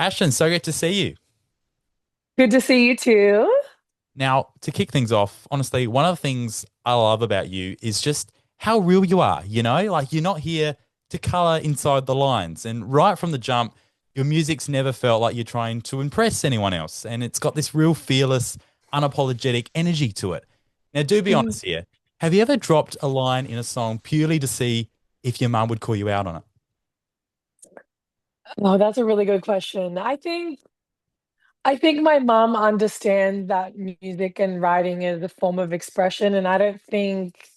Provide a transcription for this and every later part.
Ashton, so good to see you. Good to see you too. Now, to kick things off, honestly, one of the things I love about you is just how real you are. Like you're not here to color inside the lines. And right from the jump, your music's never felt like you're trying to impress anyone else. And it's got this real fearless, unapologetic energy to it. Now, do be Mhm. honest here. Have you ever dropped a line in a song purely to see if your mum would call you out on it? Oh, that's a really good question. I think my mom understands that music and writing is a form of expression, and I don't think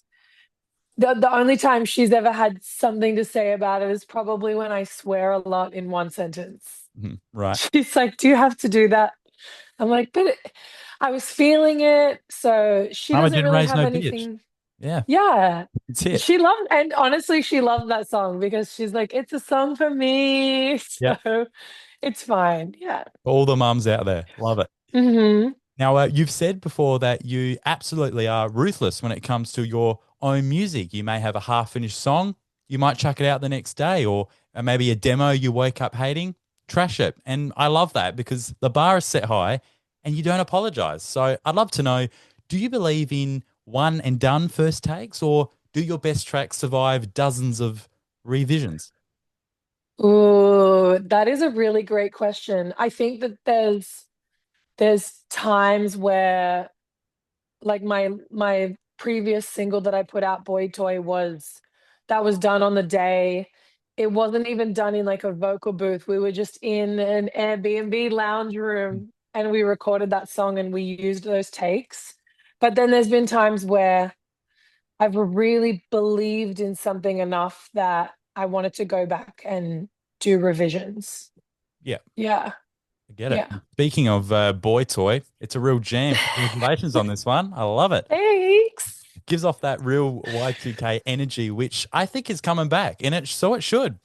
the only time she's ever had something to say about it is probably when I swear a lot in one sentence. Mhm. Right. She's like, "Do you have to do that?" I'm like, I was feeling it, so she Mama doesn't didn't really raise have no bitch. anything. Yeah, Yeah. it's it. She loved, and honestly, she loved that song because she's like, it's a song for me. Yeah. So it's fine. Yeah. All the mums out there. Love it. Hmm. Now, you've said before that you absolutely are ruthless when it comes to your own music. You may have a half finished song, you might chuck it out the next day, or maybe a demo you wake up hating, trash it. And I love that because the bar is set high and you don't apologize. So I'd love to know, do you believe in one and done first takes, or do your best tracks survive dozens of revisions? Ooh, that is a really great question. I think that there's times where like my previous single that I put out, Boy Toy, that was done on the day. It wasn't even done in like a vocal booth. We were just in an Airbnb lounge room and we recorded that song and we used those takes. But then there's been times where I've really believed in something enough that I wanted to go back and do revisions. Yeah. Yeah. I get it. Yeah. Speaking of boy toy, it's a real jam. Congratulations on this one. I love it. Thanks. Gives off that real Y2K energy, which I think is coming back, and it should.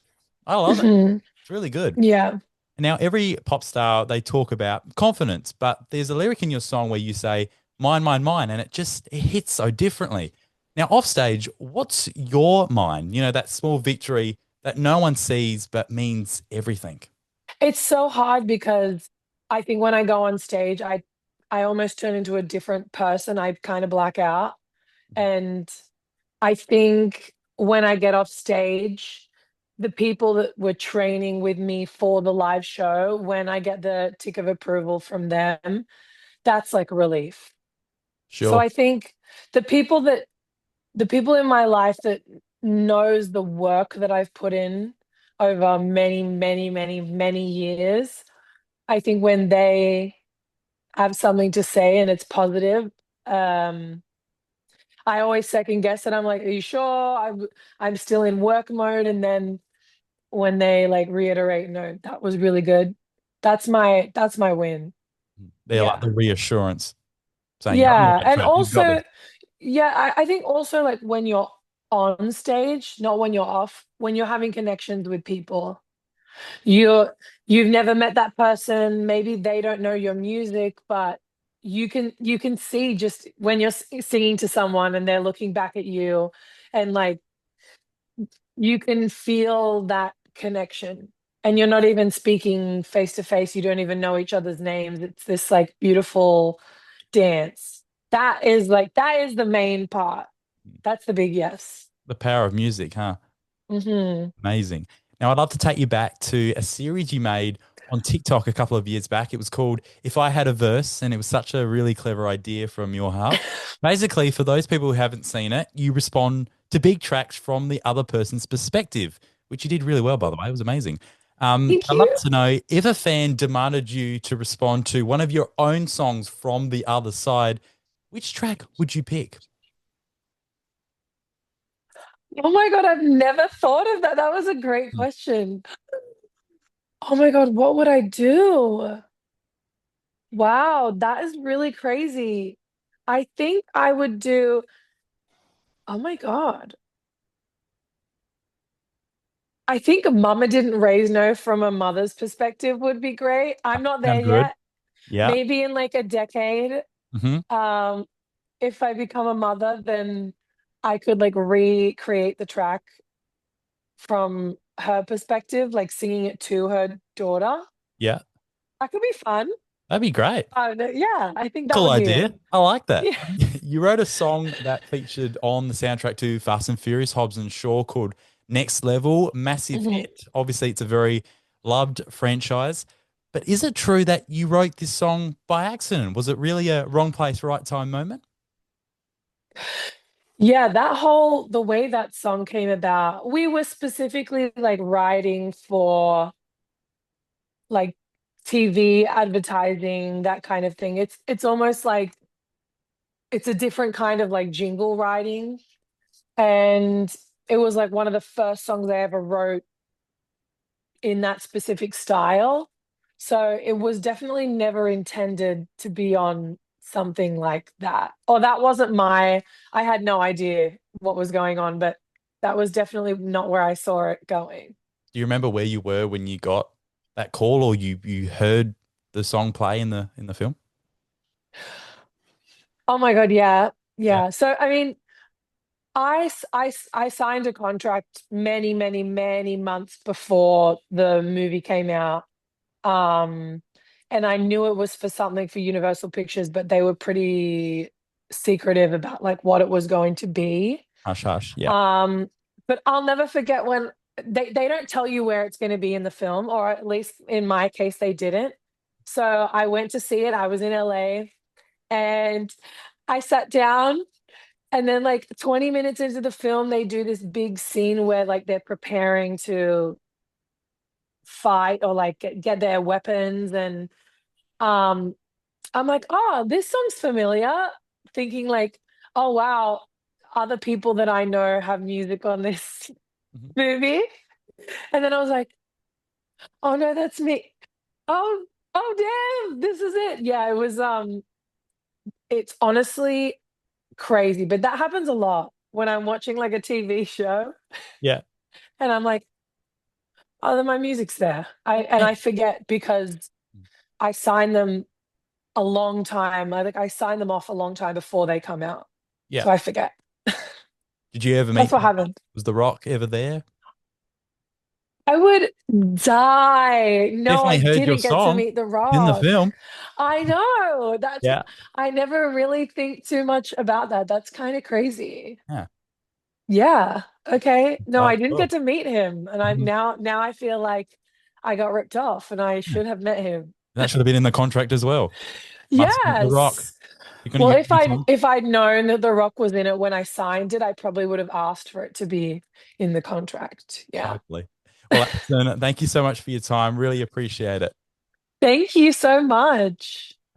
I love it. Mhm. It's really good. Yeah. Now, every pop star they talk about confidence, but there's a lyric in your song where you say "mine, mine, mine," and it hits so differently. Now, off stage, what's your mine? That small victory that no one sees but means everything. It's so hard because I think when I go on stage, I almost turn into a different person. I kind of black out. And I think when I get off stage, the people that were training with me for the live show, when I get the tick of approval from them, that's like relief. So Sure. I think the people that the people in my life that knows the work that I've put in over many, many, many, many years, I think when they have something to say and it's positive, um, I always second guess it. I'm like, "Are you sure?" I'm still in work mode, and then when they like reiterate, "No, that was really good," that's my win. They're like Yeah, the reassurance saying you're on the yeah, right and track. You've got this. also, yeah, I think also like when you're on stage, not when you're off, when you're having connections with people. You're you've never met that person, maybe they don't know your music, but you can see just when you're singing to someone and they're looking back at you and like you can feel that connection. And you're not even speaking face to face, you don't even know each other's names. It's this like beautiful dance. That is the main part. That's the big yes. The power of music, huh? Hmm. Amazing. Now, I'd love to take you back to a series you made on TikTok a couple of years back. It was called If I Had a Verse, and it was such a really clever idea from your half. Basically, for those people who haven't seen it, you respond to big tracks from the other person's perspective, which you did really well, by the way. It was amazing. Thank I'd love you. to know if a fan demanded you to respond to one of your own songs from the other side, which track would you pick? Oh my God, I've never thought of that. That was a great question. Oh my God, what would I do? Wow, that is really crazy. I think I would do, oh my God. I think a Mama Didn't Raise No from a mother's perspective would be great. I'm not there Sound good? yet. Yeah. Maybe in like a decade, Hmm. um, if I become a mother, then I could like recreate the track from her perspective, like singing it to her daughter. Yeah. That could be fun. That'd be great. Yeah, I think that Cool would be idea. it. I like that. Yeah. You wrote a song that featured on the soundtrack to Fast and Furious, Hobbs and Shaw, called Next Level. Massive Mhm. hit. Obviously, it's a very loved franchise. But is it true that you wrote this song by accident? Was it really a wrong place, right time moment? Yeah, the way that song came about, we were specifically like writing for like TV advertising, that kind of thing. It's almost like it's a different kind of like jingle writing. And it was like one of the first songs I ever wrote in that specific style. So it was definitely never intended to be on something like that. Or that wasn't I had no idea what was going on, but that was definitely not where I saw it going. Do you remember where you were when you got that call, or you heard the song play in the film? Oh my God, yeah. Yeah. Yeah. So, I mean, I signed a contract many, many, many months before the movie came out. Um, and I knew it was for something for Universal Pictures, but they were pretty secretive about like what it was going to be. Hush, hush. Yeah. Um, but I'll never forget when they don't tell you where it's going to be in the film, or at least in my case, they didn't. So I went to see it. I was in LA and I sat down, and then like 20 minutes into the film, they do this big scene where like they're preparing to fight or like get their weapons. And um I'm like, oh, this song's familiar, thinking like, oh wow, other people that I know have music on this Mhm. movie. And then I was like, oh no, that's me. Oh, oh damn, this is it. Yeah, it was it's honestly crazy, but that happens a lot when I'm watching like a TV show Yeah. and I'm like, oh, then my music's there. Yeah. I forget because I signed them a long time. I signed them off a long time before they come out. Yeah. So I forget. Did you ever That's meet what The Rock? happened. Was The Rock ever there? I would die. No, I Definitely heard your didn't get to song meet The in the Rock. film. I know. Yeah. I never really think too much about that. That's kind of crazy. Yeah. Yeah. Okay. No, Oh, I didn't cool. get to meet him. And I Mhm. now I feel like I got ripped off and I Yeah. should have met him. That should have been in the contract as well. Must meet The Rock. Yes. You're going to Well, get this on. if I'd known that The Rock was in it when I signed it, I probably would have asked for it to be in the contract. Yeah. Totally. Well, Alison, thank you so much for your time. Really appreciate it. Thank you so much.